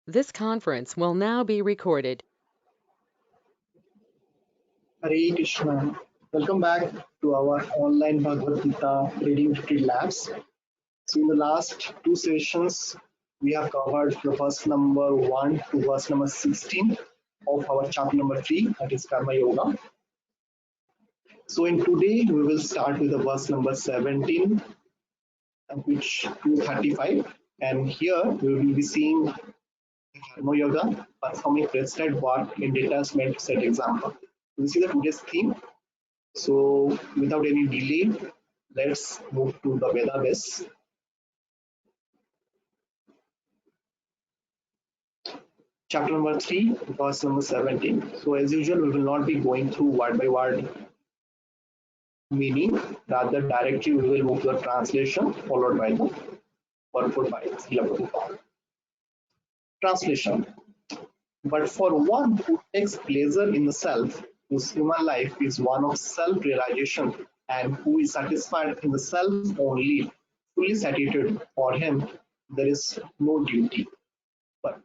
This conference will now be recorded. Hare Krishna. Welcome back to our online Bhagavad Gita reading retreat labs. So in the last two sessions, we have covered the verse number 1 to verse number 16 of our chapter number 3, that is Karma Yoga. So in today, we will start with the verse number 17, which to 35. And here we will be seeing Karma Yoga performing prescribed work in detachment set example. This is the today's theme. So without any delay, let's move to the Veda base. Chapter number 3, verse number 17. So as usual, we will not be going through word by word meaning. Rather, directly we will move to the translation followed by the purport by Srila Prabhupada. Translation. But for one who takes pleasure in the self, whose human life is one of self-realization, and who is satisfied in the self only, fully satisfied, for him there is no duty. But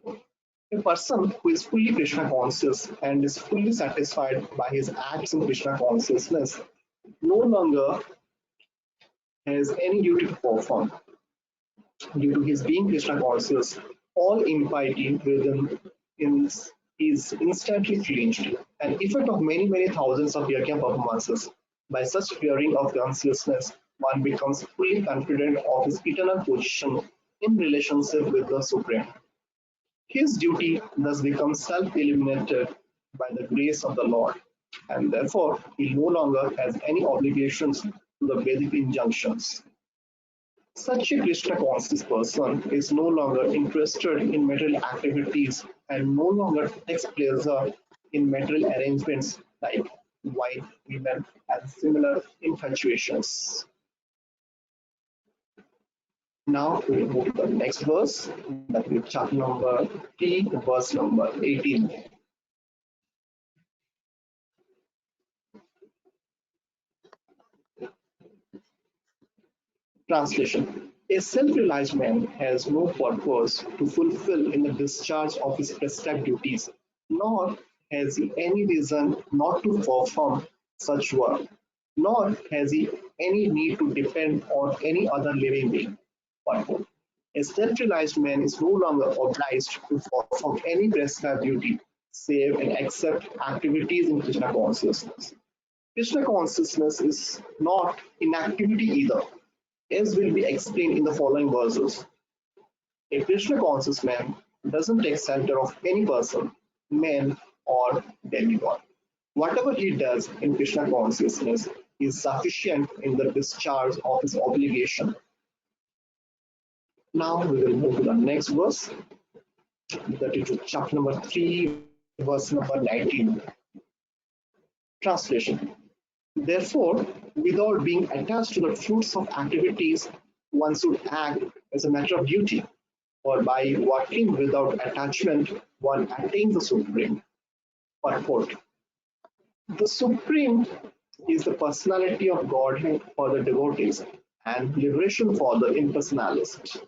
a person who is fully Krishna conscious and is fully satisfied by his acts in Krishna consciousness no longer has any duty to perform. Due to his being Krishna conscious, all impiety within is instantly cleansed. An effect of many, many thousands of yajna performances. By such clearing of consciousness, one becomes fully confident of his eternal position in relationship with the Supreme. His duty thus becomes self-eliminated by the grace of the Lord, and therefore he no longer has any obligations to the Vedic injunctions. Such a Krishna conscious person is no longer interested in material activities and no longer takes pleasure in material arrangements like wife, women, and similar infatuations. Now we will move to the next verse, that is chapter number 3, verse number 18. Translation. A self-realized man has no purpose to fulfill in the discharge of his prescribed duties, nor has he any reason not to perform such work, nor has he any need to depend on any other living being. Purport. A self-realized man is no longer obliged to perform any prescribed duty, save and accept activities in Krishna consciousness. Krishna consciousness is not inactivity either, as will be explained in the following verses. A Krishna conscious man doesn't take shelter of any person, man, or demigod. Whatever he does in Krishna consciousness is sufficient in the discharge of his obligation. Now we will move to the next verse, that is chapter number 3, verse number 19. Translation. Therefore, without being attached to the fruits of activities, one should act as a matter of duty, for by working without attachment, one attains the Supreme. Purport. The Supreme is the personality of Godhead for the devotees and liberation for the impersonalist.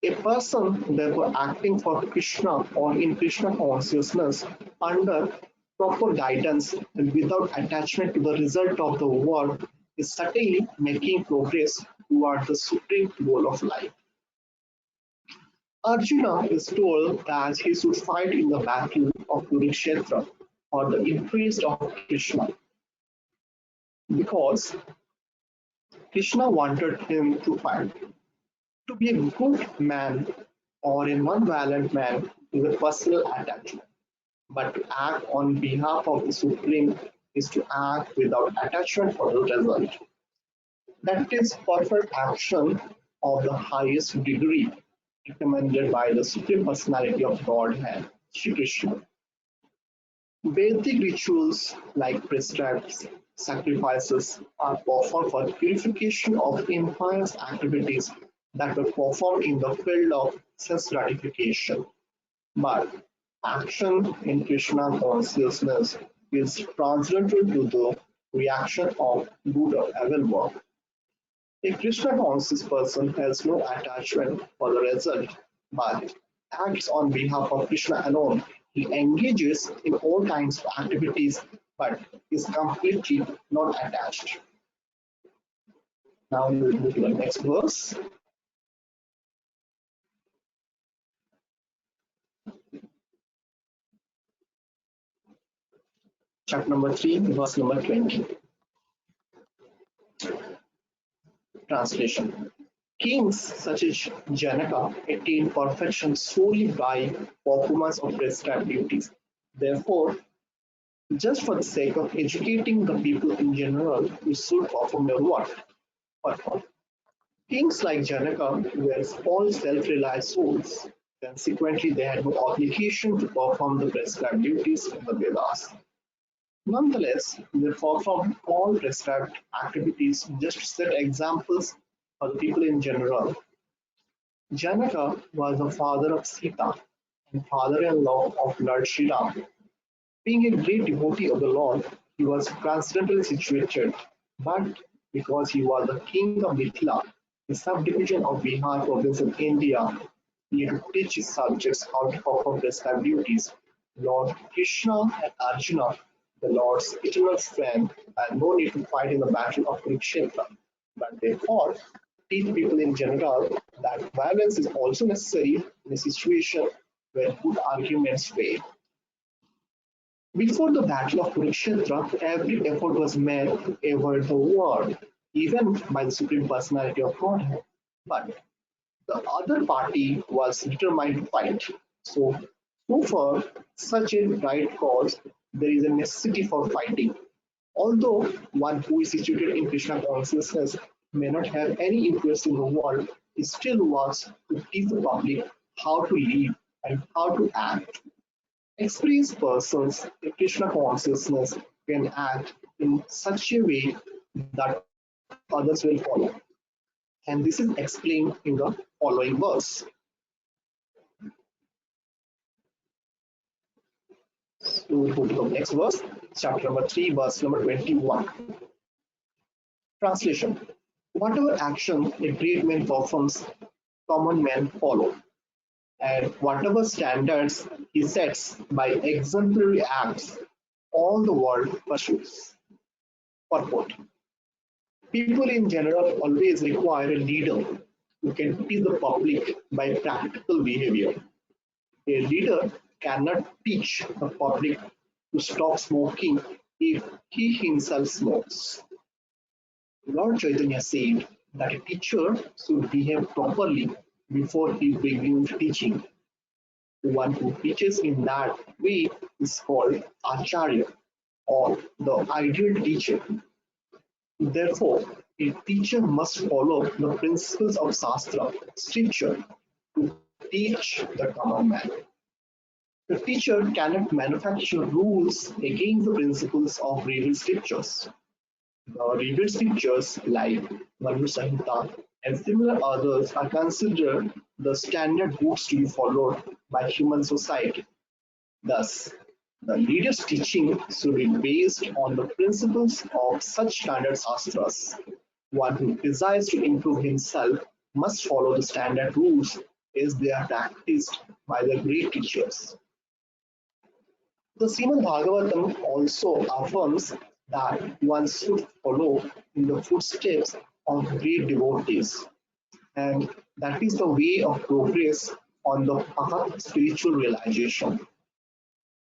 A person, therefore, acting for Krishna or in Krishna consciousness under proper guidance and without attachment to the result of the work is certainly making progress toward the supreme goal of life. Arjuna is told that he should fight in the battle of Kurukshetra for the interest of Krishna because Krishna wanted him to fight. To be a good man or a non-violent man is a personal attachment, but to act on behalf of the Supreme is to act without attachment for the result. That is perfect action of the highest degree recommended by the Supreme Personality of Godhead, Sri Krishna. Vedic rituals like prescribed sacrifices are performed for purification of impious activities that were performed in the field of sense gratification. But action in Krishna consciousness is transcendental to the reaction of good or evil work. A Krishna conscious person has no attachment for the result, but acts on behalf of Krishna alone. He engages in all kinds of activities, but is completely not attached. Now we will move to the next verse, chapter number 3, verse number 20. Translation. Kings such as Janaka attained perfection solely by performance of prescribed duties. Therefore, just for the sake of educating the people in general, we should perform their work. Perform. Kings like Janaka were all self-realized souls. Consequently, they had no obligation to perform the prescribed duties in the Vedas. Nonetheless, they performed all prescribed activities just to set examples for the people in general. Janaka was the father of Sita and father-in-law of Lord Sri Ram. Being a great devotee of the Lord, he was transcendentally situated, but because he was the king of Mithila, a subdivision of Bihar province in India, he had to teach his subjects how to perform prescribed duties. Lord Krishna and Arjuna, the Lord's eternal friend, had no need to fight in the battle of Kurukshetra, but they fought to teach people in general that violence is also necessary in a situation where good arguments fail. Before the Battle of Kurukshetra, every effort was made to avoid the war, even by the Supreme Personality of Godhead. But the other party was determined to fight. So for such a right cause, there is a necessity for fighting. Although one who is situated in Krishna consciousness may not have any interest in the world, he still works to teach the public how to live and how to act. Experienced persons in Krishna consciousness can act in such a way that others will follow. And this is explained in the following verse. So we go to the next verse, chapter number 3, verse number 21. Translation. Whatever action a great man performs, common men follow. And whatever standards he sets by exemplary acts, all the world pursues. Purport. People in general always require a leader who can teach the public by practical behavior. A leader cannot teach the public to stop smoking if he himself smokes. Lord Chaitanya said that a teacher should behave properly before he begins teaching. The one who teaches in that way is called Acharya or the ideal teacher. Therefore, a teacher must follow the principles of Shastra, scripture, to teach the common man. The teacher cannot manufacture rules against the principles of revealed scriptures. The revealed scriptures like Manu Samhita and similar others are considered the standard books to be followed by human society. Thus, the leader's teaching should be based on the principles of such standard shastras. One who desires to improve himself must follow the standard rules as they are practiced by the great teachers. The Srimad Bhagavatam also affirms that one should follow in the footsteps of great devotees, and that is the way of progress on the path of spiritual realization.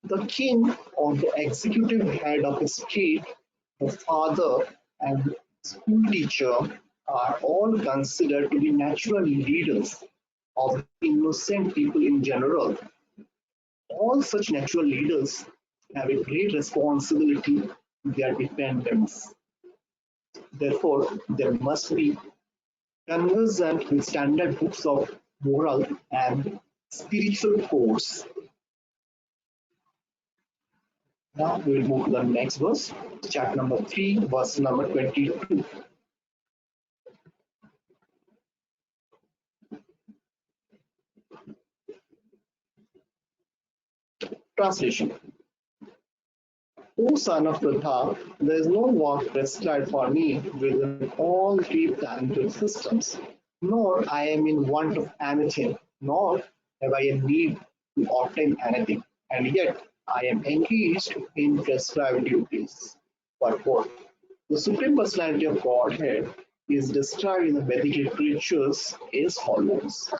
The king or the executive head of a state, the father and school teacher are all considered to be natural leaders of innocent people in general. All such natural leaders have a great responsibility to their dependents. Therefore, they must be conversant with standard books of moral and spiritual codes. Now we will move to the next verse, chapter number 3, verse number 22. Translation. O son of Pratha, there is no work prescribed for me within all three planetary systems, nor I am in want of anything, nor have I a need to obtain anything, and yet I am engaged in prescribed duties. Purport. The Supreme Personality of Godhead is described in the Vedic literatures as follows.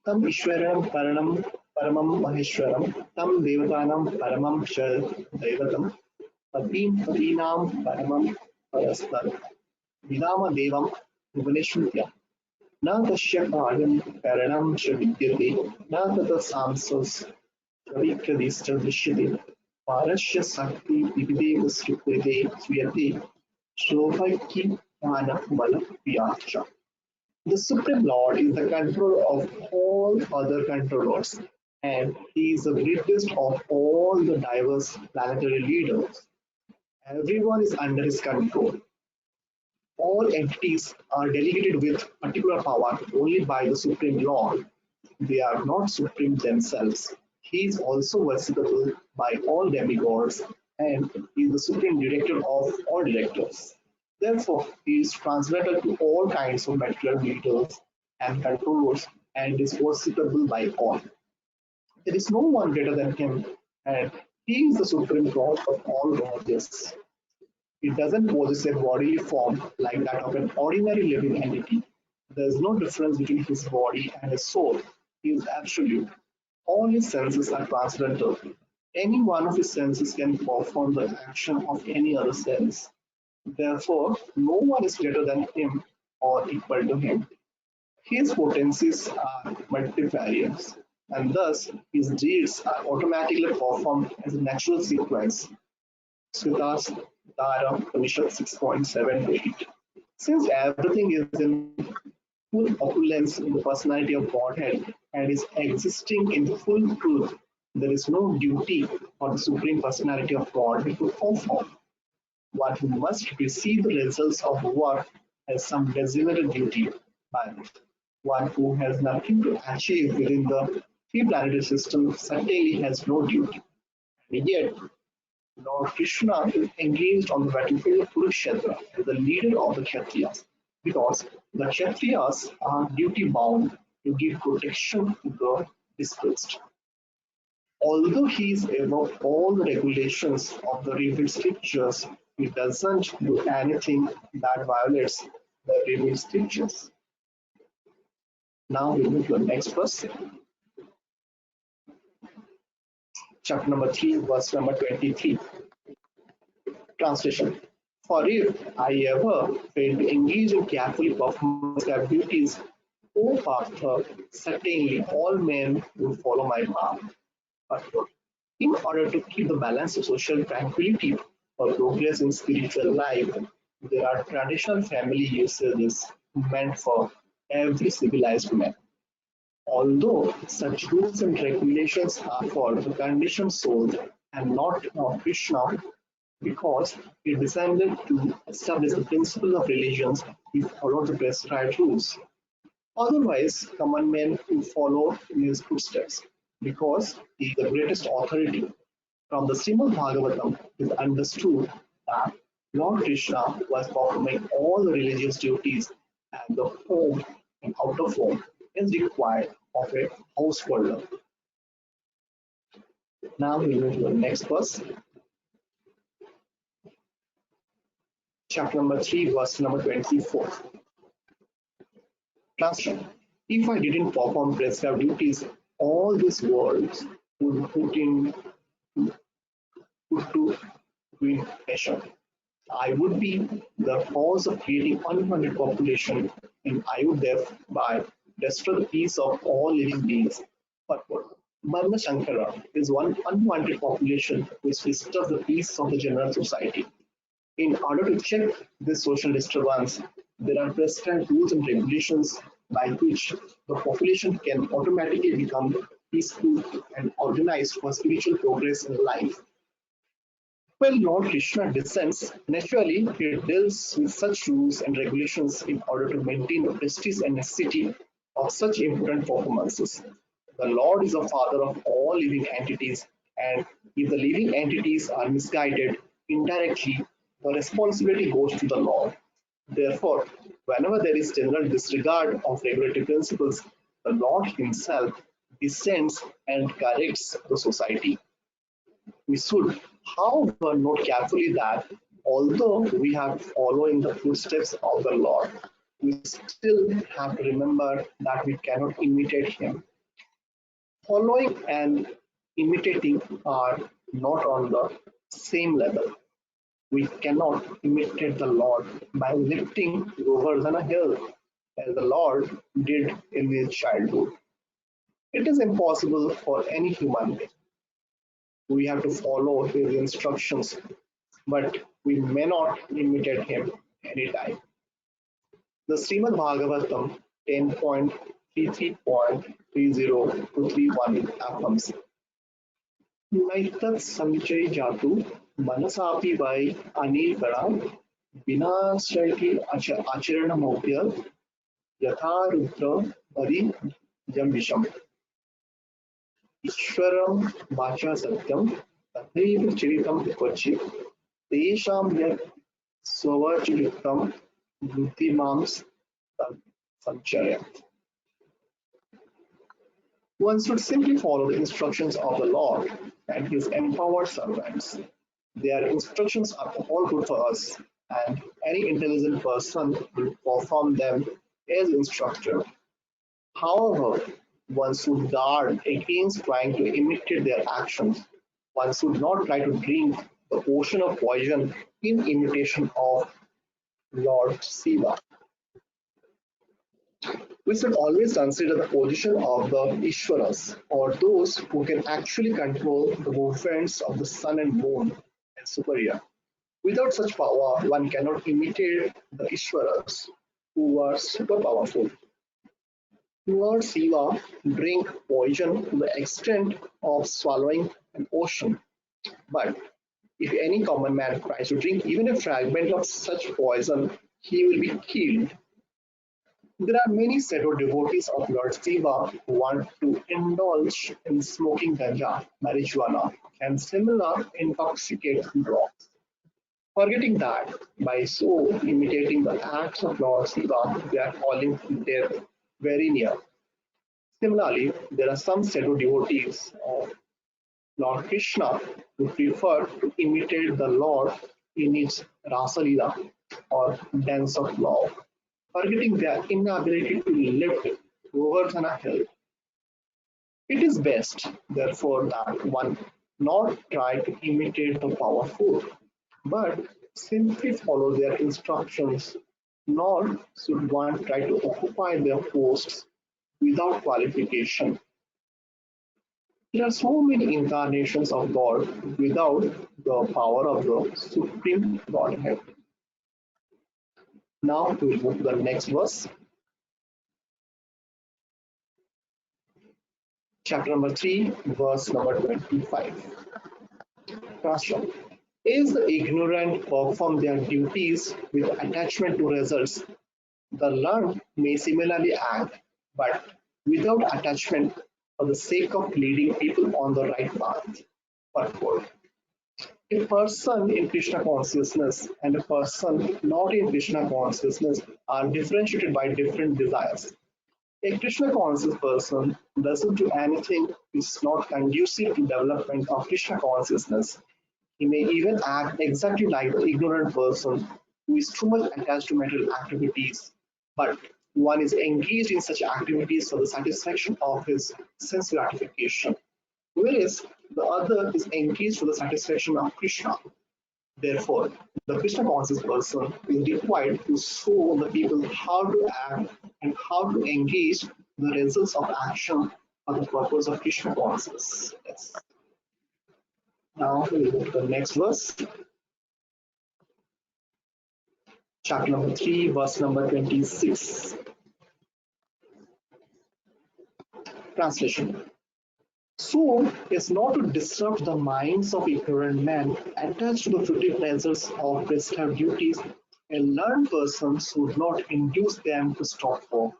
Tam Ishwaram Paranam Paramam Maheshwaram Tam Devatanam Paramam Shar Devatam Patim Patinam Paramam Parastar Vidama Devam Bhuvaneshwitya Na Tasya Karyam Karanam Ch Vidyate Na Tata Samsas Chavikradista Drishyate Parasya Sakti Vivideva Srikrite Swiyate Shobhaki Jnana Bala Vyacha. The Supreme Lord is the controller of all other controllers, and he is the greatest of all the diverse planetary leaders. Everyone is under his control. All entities are delegated with particular power only by the Supreme Lord. They are not supreme themselves. He is also worshipable by all demigods and is the supreme director of all directors. Therefore, he is translated to all kinds of material leaders and controllers and is worshipable by all. There is no one greater than him, and he is the supreme God of all gods. He doesn't possess a bodily form like that of an ordinary living entity. There is no difference between his body and his soul. He is absolute. All his senses are transcendental. Any one of his senses can perform the action of any other sense. Therefore, no one is greater than him or equal to him. His potencies are multifarious, and thus his deeds are automatically performed as a natural sequence. Suta's Tara Upanishad 6.7-8. Since everything is in full opulence in the personality of Godhead and is existing in full truth, there is no duty for the Supreme Personality of Godhead to perform. One who must receive the results of work has some designated duty, but one who has nothing to achieve within the three planetary system certainly has no duty. And yet, Lord Krishna is engaged on the battlefield of Kurukshetra as the leader of the Kshatriyas because the Kshatriyas are duty bound to give protection to the displaced. Although he is above all the regulations of the revealed scriptures, he doesn't do anything that violates the revealed scriptures. Now we move to the next verse, chapter number 3, verse number 23. Translation. For if I ever fail to engage in carefully performance of duties, O Partha, certainly all men will follow my path. But in order to keep the balance of social tranquility or progress in spiritual life, there are traditional family usages meant for every civilized man. Although such rules and regulations are for the conditioned soul and not for Krishna, because he decided to establish the principle of religions, he followed the prescribed rules. Otherwise, common men will follow in his footsteps, because he is the greatest authority. From the Srimad Bhagavatam, it is understood that Lord Krishna was performing all the religious duties at the home and out of home as required of a householder. Now we move to the next verse, chapter number 3, verse number 24. Translation. If I didn't perform prescribed duties, all these worlds would put to ruin nation. I would be the cause of creating unwanted population, and I would thereby destroy the peace of all living beings. Purport. Varna Shankara is one unwanted population which disturbs the peace of the general society. In order to check this social disturbance, there are prescribed rules and regulations by which the population can automatically become peaceful and organized for spiritual progress in life. When Lord Krishna descends, naturally he deals with such rules and regulations in order to maintain the prestige and necessity of such important performances. The Lord is the father of all living entities, and If the living entities are misguided indirectly, the responsibility goes to the Lord. Therefore, whenever there is general disregard of regulatory principles, the Lord Himself descends and corrects the society. We should, however, note carefully that although we have to follow in the footsteps of the Lord, we still have to remember that we cannot imitate Him. Following and imitating are not on the same level. We cannot imitate the Lord by lifting Govardhana hill as the Lord did in his childhood. It is impossible for any human. We have to follow his instructions, but we may not imitate him anytime. The Srimad Bhagavatam 10.33.30 to 31 affirms नैतत् संचय जातु मनसापि वै अनिर्गणा विनाशैः आचरणमोप्य यथा रुद्र परिजम्बिषम् ईश्वरं वाचा सत्यं तथैव चरितं क्वचित् तेषां यत् स्ववचयुक्तं बुद्धिमां संचरेत्. One should simply follow the instructions of the Lord and His empowered servants. Their instructions are all good for us, and any intelligent person will perform them as instructed. However, one should guard against trying to imitate their actions. One should not try to drink the ocean of poison in imitation of Lord Shiva. We should always consider the position of the Ishwaras, or those who can actually control the movements of the sun and moon, as superior. Without such power, one cannot imitate the Ishwaras, who are super powerful. Lord Shiva drink poison to the extent of swallowing an ocean. But if any common man tries to drink even a fragment of such poison, he will be killed. There are many Seto devotees of Lord Shiva who want to indulge in smoking ganja, marijuana, and similar intoxicating drugs, forgetting that by so imitating the acts of Lord Shiva, they are falling death very near. Similarly, there are some Seto devotees of Lord Krishna who prefer to imitate the Lord in his Rasalila or dance of love, forgetting their inability to lift Govardhana hill. It is best, therefore, that one not try to imitate the powerful, but simply follow their instructions, nor should one try to occupy their posts without qualification. There are so many incarnations of God without the power of the Supreme Godhead. Now we will move to the next verse, chapter number 3, verse number 25. Translation. Is the ignorant perform their duties with attachment to results, the learned may similarly act, but without attachment for the sake of leading people on the right path. Purport. A person in Krishna consciousness and a person not in Krishna consciousness are differentiated by different desires. A Krishna conscious person doesn't do anything which is not conducive to development of Krishna consciousness. He may even act exactly like the ignorant person who is too much attached to material activities, but one is engaged in such activities for the satisfaction of his sense gratification, whereas the other is engaged for the satisfaction of Krishna. Therefore, the Krishna conscious person is required to show the people how to act and how to engage the results of action for the purpose of Krishna consciousness. Yes. Now we go to the next verse, chapter number 3, verse number 26. Translation. So as not to disrupt the minds of ignorant men attached to the fruitive pleasures of prescribed duties, a learned person should not induce them to stop work.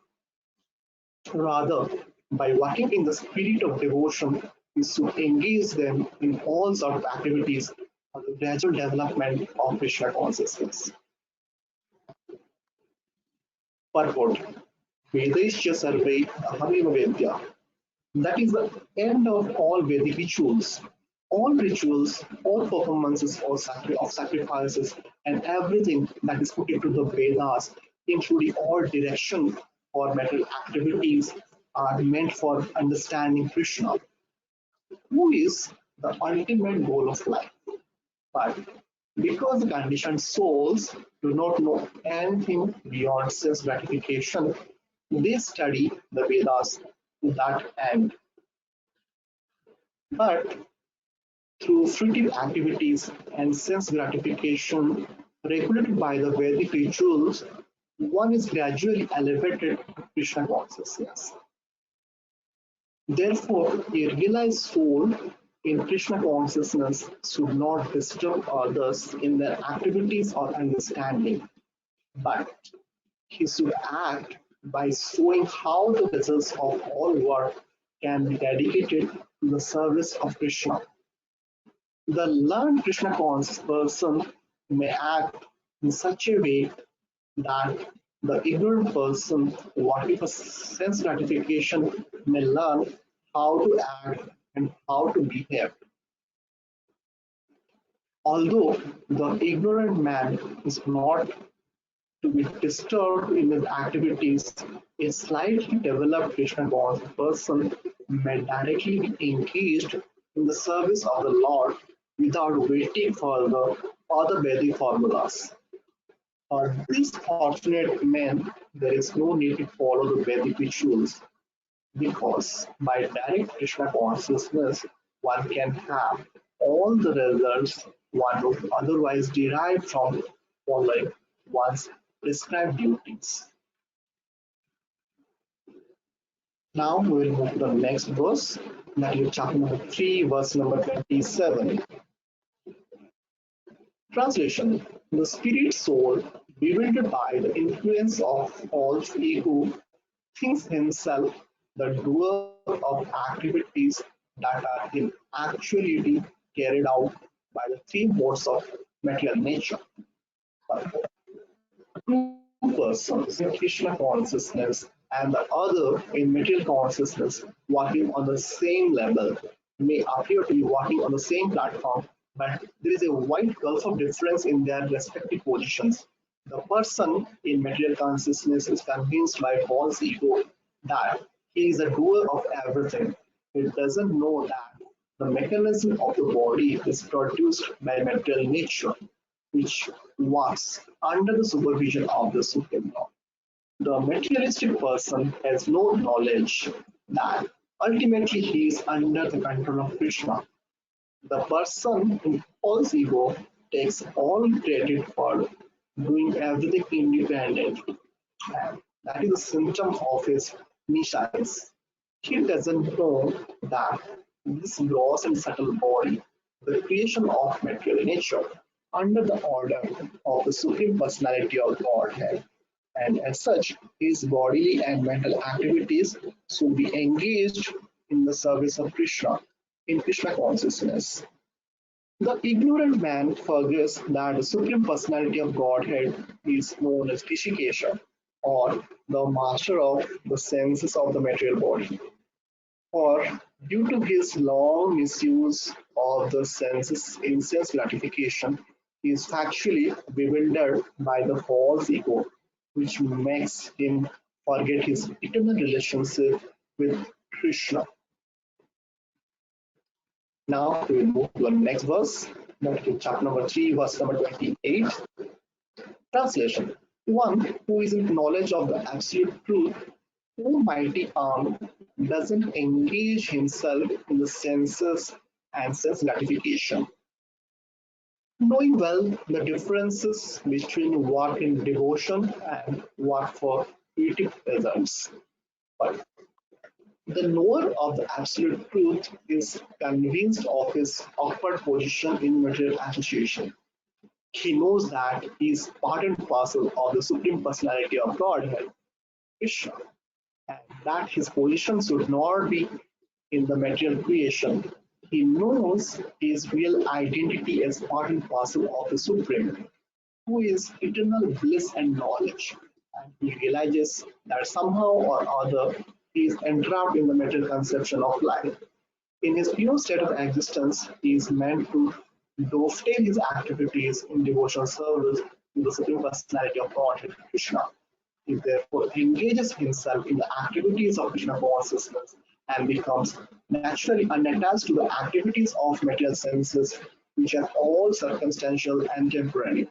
Rather, by working in the spirit of devotion, is to engage them in all sorts of activities for the gradual development of Krishna consciousness. Purport: Vedesya Sarve Ahamiva Vedya. That is the end of all Vedic rituals. All rituals, all performances of sacrifices, and everything that is put into the Vedas, including all direction for material activities, are meant for understanding Krishna, who is the ultimate goal of life. But because the conditioned souls do not know anything beyond sense gratification, they study the Vedas to that end. But through fruitive activities and sense gratification regulated by the Vedic rituals, one is gradually elevated to Krishna consciousness. Therefore, a realized soul in Krishna consciousness should not disturb others in their activities or understanding, but he should act by showing how the results of all work can be dedicated to the service of Krishna. The learned Krishna conscious person may act in such a way that the ignorant person wanting for sense gratification may learn how to act and how to behave. Although the ignorant man is not to be disturbed in his activities, a slightly developed Krishna conscious person may directly be engaged in the service of the Lord without waiting for the other Vedic formulas. For these fortunate men, there is no need to follow the Vedic rituals because by direct Krishna consciousness, one can have all the results one would otherwise derive from following one's prescribed duties. Now we will move to the next verse, that is chapter number 3, verse number 27. Translation: The spirit soul, bewildered by the influence of false ego, thinks himself the doer of activities that are in actuality carried out by the three modes of material nature. Two persons in Krishna consciousness and the other in material consciousness walking on the same level may appear to be walking on the same platform, but there is a wide gulf of difference in their respective positions. The person in material consciousness is convinced by false ego that he is a doer of everything. He doesn't know that the mechanism of the body is produced by material nature, which works under the supervision of the Supreme Law. The materialistic person has no knowledge that ultimately he is under the control of Krishna. The person in false ego takes all credit for doing everything independently, and that is a symptom of his niscience. He doesn't know that this gross and subtle body, the creation of material nature, under the order of the Supreme Personality of Godhead, and as such, his bodily and mental activities should be engaged in the service of Krishna, in Krishna consciousness. The ignorant man forgets that the Supreme Personality of Godhead is known as Rishikesha, or the master of the senses of the material body. Or, due to his long misuse of the senses in sense gratification, he is factually bewildered by the false ego, which makes him forget his eternal relationship with Krishna. Now we will move to the next verse, that is chapter number 3, verse number 28. Translation: One who is in knowledge of the absolute truth, Almighty arm, doesn't engage himself in the senses and sense gratification. Knowing well the differences between work in devotion and work for creative results. But the knower of the absolute truth is convinced of his awkward position in material association. He knows that he is part and parcel of the Supreme Personality of Godhead, Krishna, and that his position should not be in the material creation. He knows his real identity as part and parcel of the Supreme, who is eternal bliss and knowledge. And he realizes that somehow or other he is entrapped in the material conception of life. In his pure state of existence, he is meant to dovetail his activities in devotional service to the Supreme Personality of Godhead, Krishna. He therefore engages himself in the activities of Krishna consciousness and becomes naturally unattached to the activities of material senses, which are all circumstantial and temporary.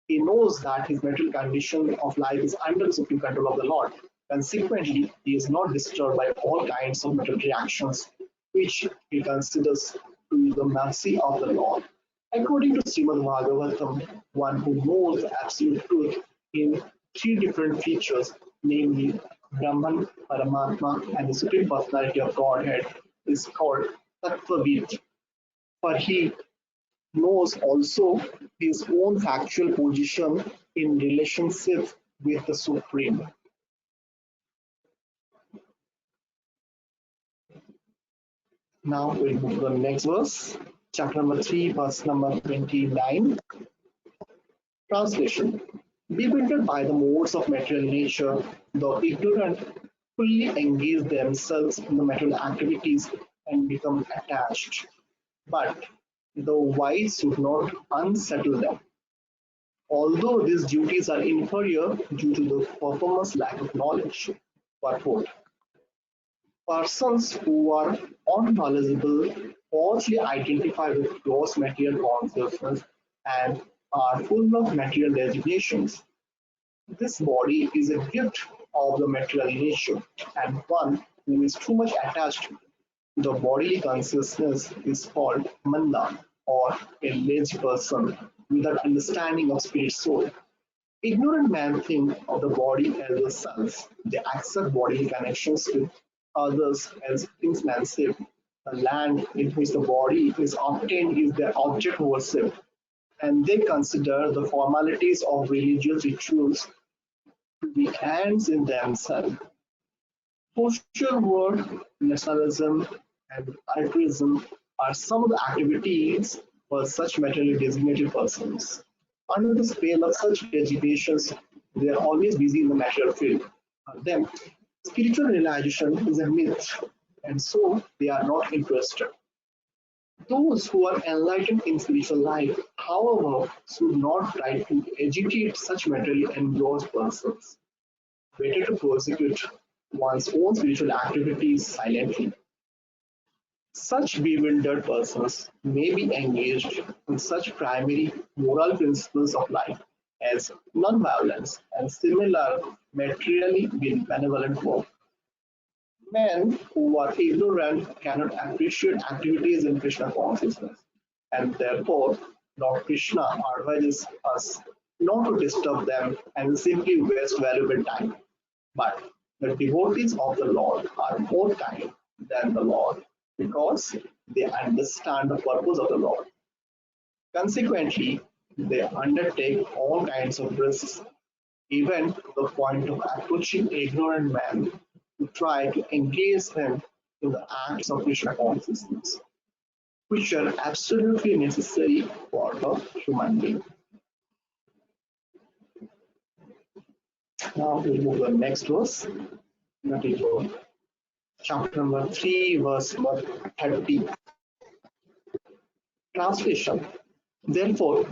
He knows that his material condition of life is under the supreme control of the Lord. Consequently, he is not disturbed by all kinds of material reactions, which he considers to be the mercy of the Lord. According to Srimad Bhagavatam, one who knows the absolute truth in three different features, namely Brahman, Paramatma, and the Supreme Personality of Godhead, is called Tattvavid. For he knows also his own factual position in relationship with the Supreme. Now we'll move to the next verse, chapter number 3, verse number 29. Translation. Bewildered by the modes of material nature, the ignorant fully engage themselves in the material activities and become attached. But the wise should not unsettle them. Although these duties are inferior due to the performer's lack of knowledge. Purport. Persons who are unknowledgeable falsely identify with gross material consciousness and are full of material designations. This body is a gift of the material nature, and one who is too much attached to the bodily consciousness is called manda, or a lazy person without understanding of spirit soul. Ignorant men think of the body as a self. They accept bodily connections with others as things massive. The land in which the body is obtained is their object worship, and they consider the formalities of religious rituals to be ends in themselves. Social work, nationalism, and altruism are some of the activities for such materially designated persons. Under the spell of such designations, they are always busy in the material field. For them, spiritual realization is a myth, and so they are not interested. Those who are enlightened in spiritual life, however, should not try to agitate such materially engrossed persons. Better to prosecute one's own spiritual activities silently. Such bewildered persons may be engaged in such primary moral principles of life as non-violence and similar materially benevolent work. Men who are ignorant cannot appreciate activities in Krishna consciousness, and therefore Lord Krishna advises us not to disturb them and simply waste valuable time. But the devotees of the Lord are more kind than the Lord because they understand the purpose of the Lord. Consequently, they undertake all kinds of risks, even to the point of approaching ignorant men to try to engage them in the acts of Krishna consciousness, which are absolutely necessary for the human being. Now we move to the next verse, that is chapter number 3, verse number 30. Translation. Therefore,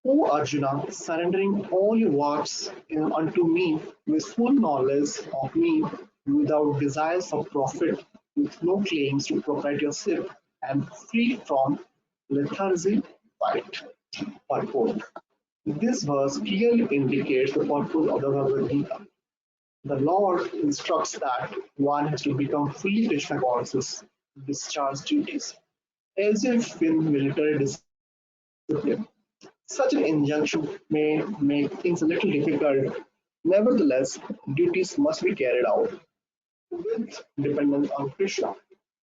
O Arjuna, surrendering all your works unto me with full knowledge of me, without desires of profit, with no claims to proprietorship, and free from lethargy, fight. Purport. This verse clearly indicates the purpose of the Bhagavad Gita. The Lord instructs that one has to become fully Krishna conscious to discharge duties, as if in military discipline. Such an injunction may make things a little difficult. Nevertheless, duties must be carried out with dependence on Krishna,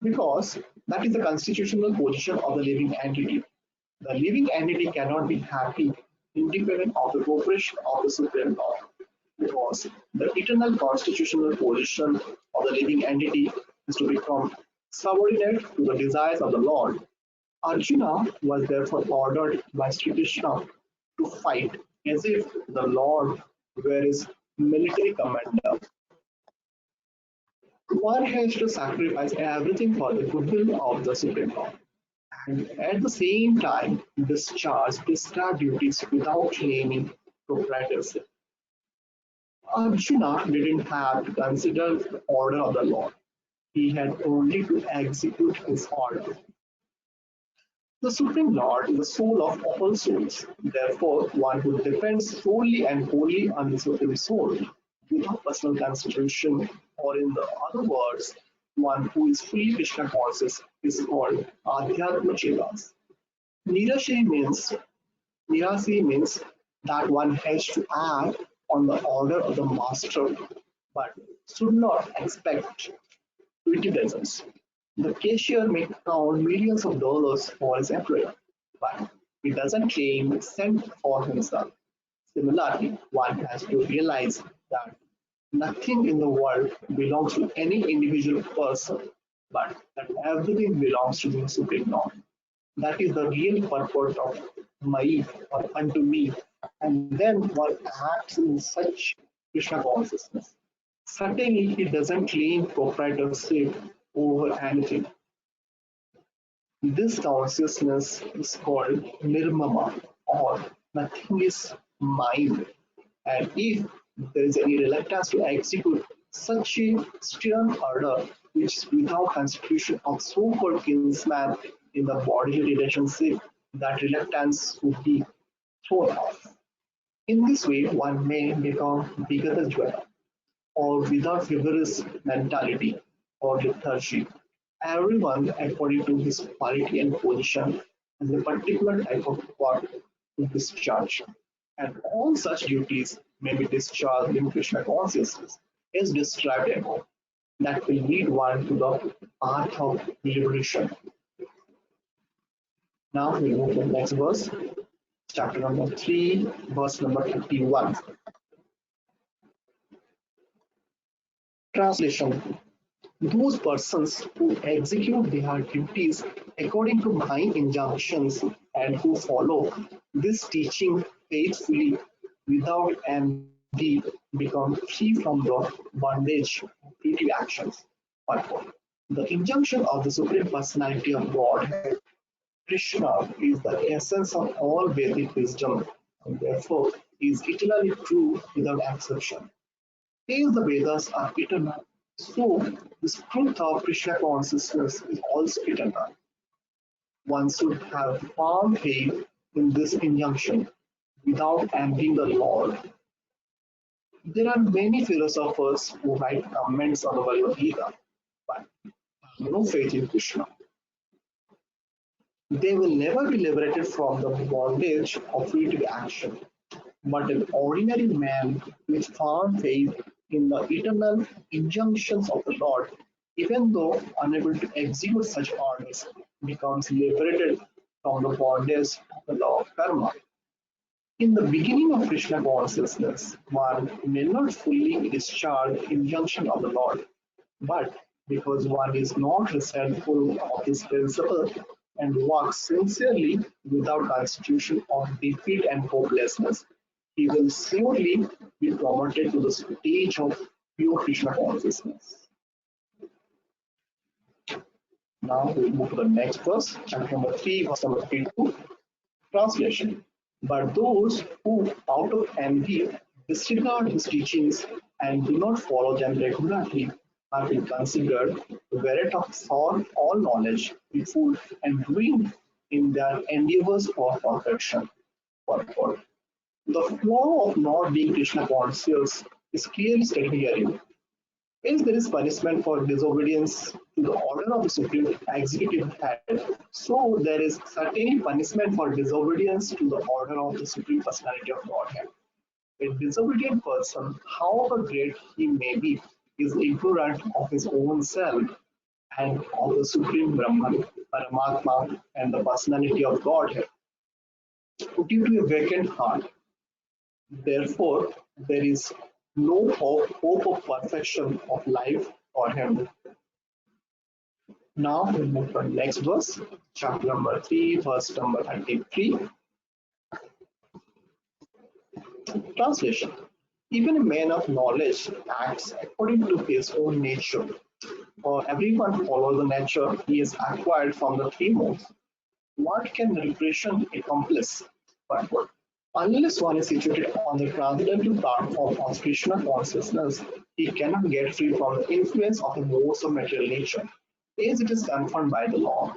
because that is the constitutional position of the living entity. The living entity cannot be happy independent of the cooperation of the Supreme Lord, because the eternal constitutional position of the living entity is to become subordinate to the desires of the Lord. Arjuna was therefore ordered by Sri Krishna to fight as if the Lord were his military commander. One has to sacrifice everything for the goodwill of the Supreme Lord, and at the same time discharge prescribed duties without claiming proprietorship. Arjuna didn't have to consider the order of the Lord. He had only to execute his order. The Supreme Lord is the soul of all souls. Therefore, one who depends solely and wholly on the Supreme Soul without personal consideration, or in the other words, one who is fully Krishna conscious, is called Adhyatma Chetas. Nirasi means that one has to act on the order of the master, but should not expect recompenses. The cashier may count millions of dollars for his employer, but he doesn't claim cent for himself. Similarly, one has to realize that nothing in the world belongs to any individual person, but that everything belongs to the Supreme Lord. That is the real purport of Mai or unto me. And then one acts in such Krishna consciousness. Certainly, he doesn't claim proprietorship over anything. This consciousness is called nirmama, or nothing is mine. And if there is any reluctance to execute such a stern order, which is without constitution of so-called kinsman in the bodily relationship, that reluctance would be thrown off. In this way, one may become Vigatadvara, or without vigorous mentality or lethargy. Everyone, according to his quality and position, has a particular type of work to discharge, and all such duties may be discharged in Krishna consciousness, as described above, that will lead one to the path of liberation. Now we move to the next verse, chapter number 3, verse number 51. Translation: those persons who execute their duties according to my injunctions and who follow this teaching faithfully without envy become free from the bondage of creative actions. Unquote. The injunction of the Supreme Personality of God, Krishna, is the essence of all Vedic wisdom and therefore is eternally true without exception. Since the Vedas are eternal, so this truth of Krishna consciousness is also eternal. One should have firm faith in this injunction without envying the Lord. There are many philosophers who write comments on the Bhagavad Gita, but have no faith in Krishna. They will never be liberated from the bondage of creative action. But an ordinary man with firm faith in the eternal injunctions of the Lord, even though unable to execute such orders, becomes liberated from the bondage of the law of karma. In the beginning of Krishna consciousness, one may not fully discharge the injunction of the Lord, but because one is not resentful of his principle and works sincerely without constitution of defeat and hopelessness, he will surely be promoted to the stage of pure Krishna consciousness. Now we move to the next verse, chapter number 3, verse number 32. Translation: but those who, out of envy, disregard his teachings and do not follow them regularly are being considered bereft of all knowledge, food, and ruined in their endeavors for perfection. Purport. The flaw of not being Krishna conscious is clearly stated herein. Hence, there is punishment for disobedience to the order of the Supreme Executive Head. So, there is certainly punishment for disobedience to the order of the Supreme Personality of Godhead. A disobedient person, however great he may be, is ignorant of his own self and of the Supreme Brahman, Paramatma, and the Personality of Godhead. Due to a vacant heart, therefore, there is no hope of perfection of life for him. Now we move to the next verse, chapter number 3, verse number 33. Translation. Even a man of knowledge acts according to his own nature. For everyone follows the nature he has acquired from the three modes. What can repression accomplish? But unless one is situated on the transcendental platform of Krishna consciousness, he cannot get free from the influence of the modes of material nature, as it is confirmed by the law,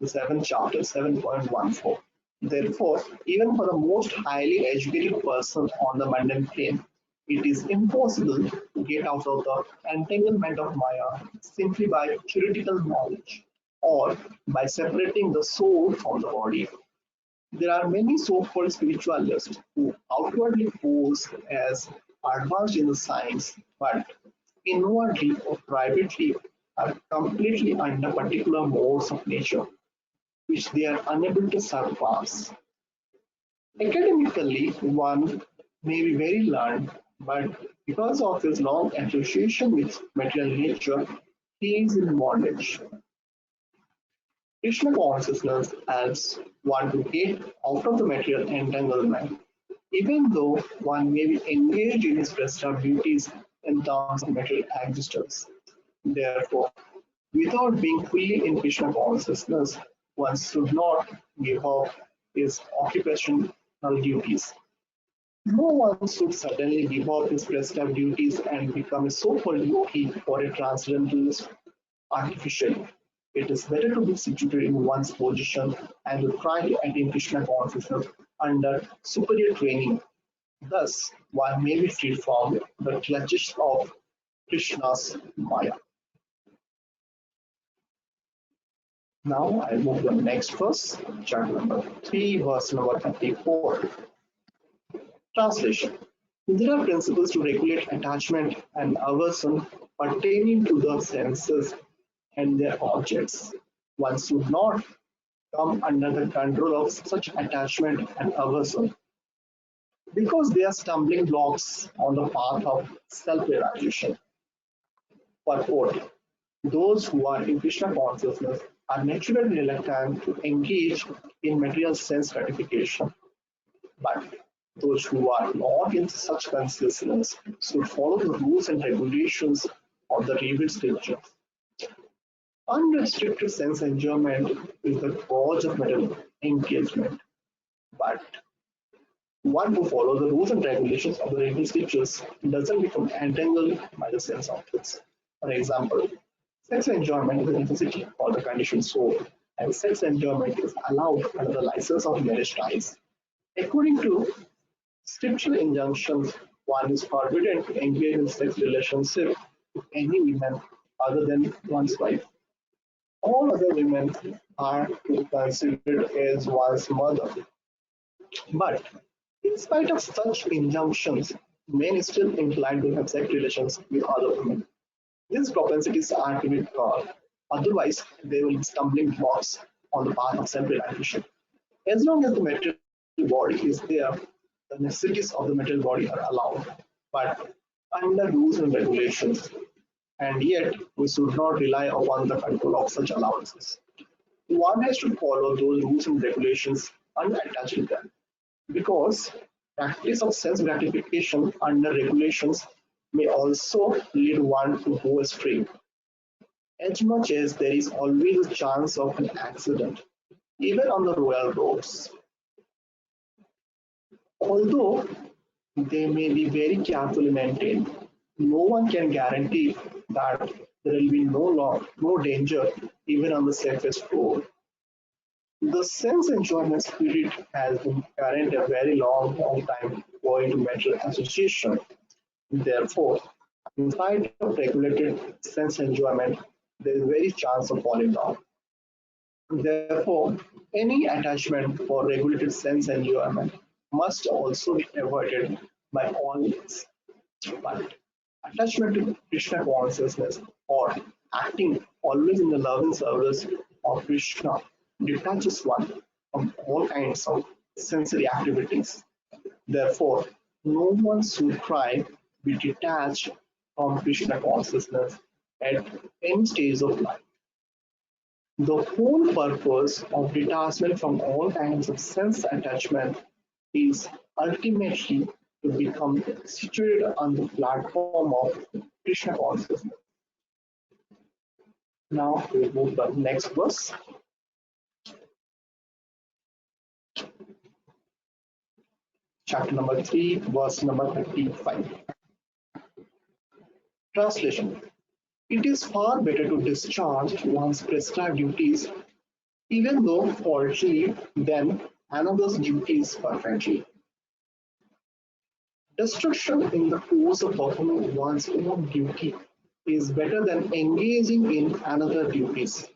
the seventh chapter, 7.14. Therefore, even for the most highly educated person on the mundane plane, it is impossible to get out of the entanglement of Maya simply by theoretical knowledge or by separating the soul from the body. There are many so-called spiritualists who outwardly pose as advanced in the science, but inwardly or privately are completely under particular modes of nature, which they are unable to surpass. Academically, one may be very learned, but because of his long association with material nature, he is in bondage. Krishna consciousness helps one to get out of the material entanglement, even though one may be engaged in his prescribed duties in terms of material existence. Therefore, without being fully in Krishna consciousness, one should not give up his occupational duties. No one should suddenly give up his prescribed duties and become a so-called yogi or a transcendentalist artificially. It is better to be situated in one's position and to try to attain Krishna consciousness under superior training. Thus, one may be free from the clutches of Krishna's Maya. Now I move to the next verse, chapter number 3, verse number 34. Translation. There are principles to regulate attachment and aversion pertaining to the senses and their objects. One should not come under the control of such attachment and aversion because they are stumbling blocks on the path of self-realization. Purport. Those who are in Krishna consciousness are naturally reluctant to engage in material sense gratification. But those who are not in such consciousness should follow the rules and regulations of the revealed scriptures. Unrestricted sense enjoyment is the cause of material engagement, but one who follows the rules and regulations of the revealed scriptures doesn't become entangled by the sense objects. For example, sex enjoyment is a necessity for the conditioned soul, and sex enjoyment is allowed under the license of marriage ties. According to scriptural injunctions, one is forbidden to engage in sex relationship with any woman other than one's wife. All other women are to be considered as one's mother. But in spite of such injunctions, men is still inclined to have sex relations with other women. These propensities are to be curbed. Otherwise, they will be stumbling blocks on the path of self-realization. As long as the material body is there, the necessities of the material body are allowed, but under rules and regulations. And yet, we should not rely upon the control of such allowances. One has to follow those rules and regulations unattached to them, because practice of sense gratification under regulations may also lead one to go astray. As much as there is always a chance of an accident, even on the royal roads. Although they may be very carefully maintained, no one can guarantee that there will be no danger even on the safest road. The sense enjoyment spirit has been current a very long time owing to material association. Therefore, in spite of regulated sense enjoyment, there is very chance of falling down. Therefore, any attachment for regulated sense enjoyment must also be avoided by all means. But attachment to Krishna consciousness or acting always in the loving service of Krishna detaches one from all kinds of sensory activities. Therefore, no one should try to be detached from Krishna consciousness at any stage of life. The whole purpose of detachment from all kinds of sense attachment is ultimately to become situated on the platform of Krishna consciousness. Now we move to the next verse, chapter number 3, verse number 35. Translation. It is far better to discharge one's prescribed duties, even though faultily, than another's duties perfectly. Destruction in the course of performing one's own duty is better than engaging in another duties,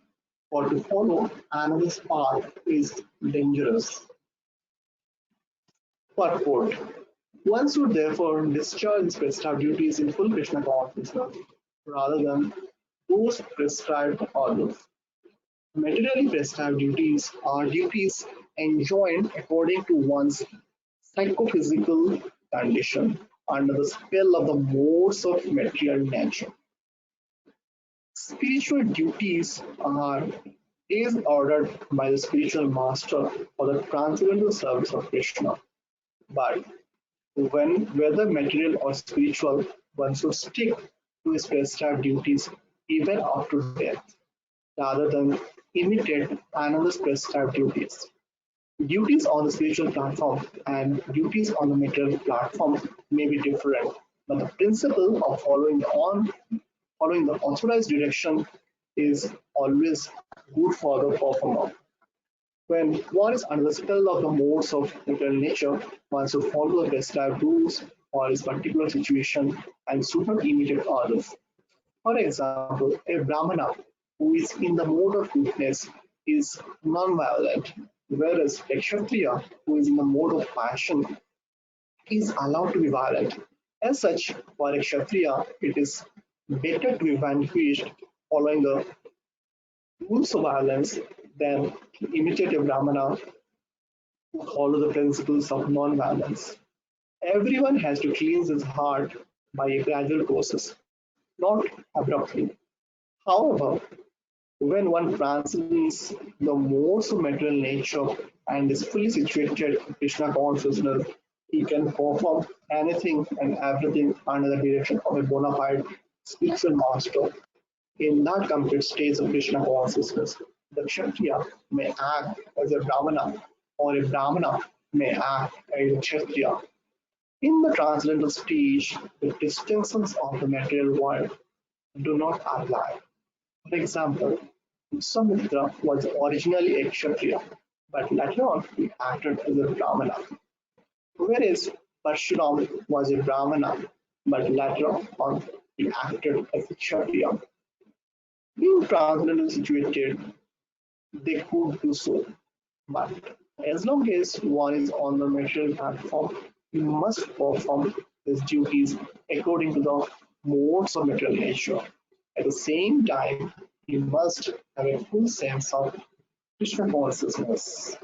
for to follow another's path is dangerous. Purport. One should therefore discharge his prescribed duties in full Krishna consciousness rather than those prescribed others. Materially prescribed duties are duties enjoined according to one's psychophysical condition under the spell of the modes of material nature. Spiritual duties are is ordered by the spiritual master for the transcendental service of Krishna. But when whether material or spiritual, one should stick to his prescribed duties even after death, rather than imitate another's prescribed duties. Duties on the spiritual platform and duties on the material platform may be different, but the principle of following the authorized direction is always good for the performer. When one is under the spell of the modes of material nature, one should follow the prescribed rules for his particular situation and should not imitate others. For example, a Brahmana who is in the mode of goodness is non-violent, whereas a Kshatriya who is in the mode of passion is allowed to be violent. As such, for a Kshatriya, it is better to be vanquished following the rules of violence than to imitate a Brahmana who follow the principles of non-violence. Everyone has to cleanse his heart by a gradual process, not abruptly. However, when one transcends the modes of material nature and is fully situated in Krishna consciousness, he can perform anything and everything under the direction of a bona fide spiritual master. In that complete state of Krishna consciousness, the Kshatriya may act as a Brahmana or a Brahmana may act as a Kshatriya. In the transcendental stage, the distinctions of the material world do not apply. For example, Samudra was originally a Kshatriya, but later on he acted as a Brahmana. Whereas Parshuram was a Brahmana, but later on he acted as a Kshatriya. Being transcendently situated, they could do so, but as long as one is on the material platform, he must perform his duties according to the modes of material nature. At the same time, he must have a full sense of Krishna consciousness.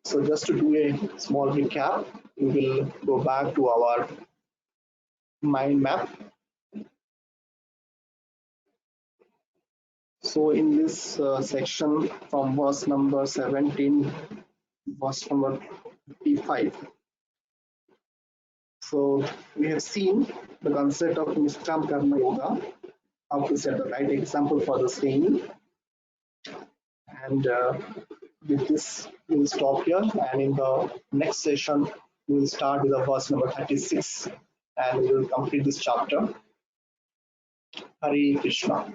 So, just to do a small recap, we will go back to our mind map. So, in this section from verse number 17, verse number 55. So, we have seen the concept of Nishkam Karma Yoga, how to set the right example for the same. And with this, we'll stop here. And in the next session, we'll start with the verse number 36 and we will complete this chapter. Hare Krishna.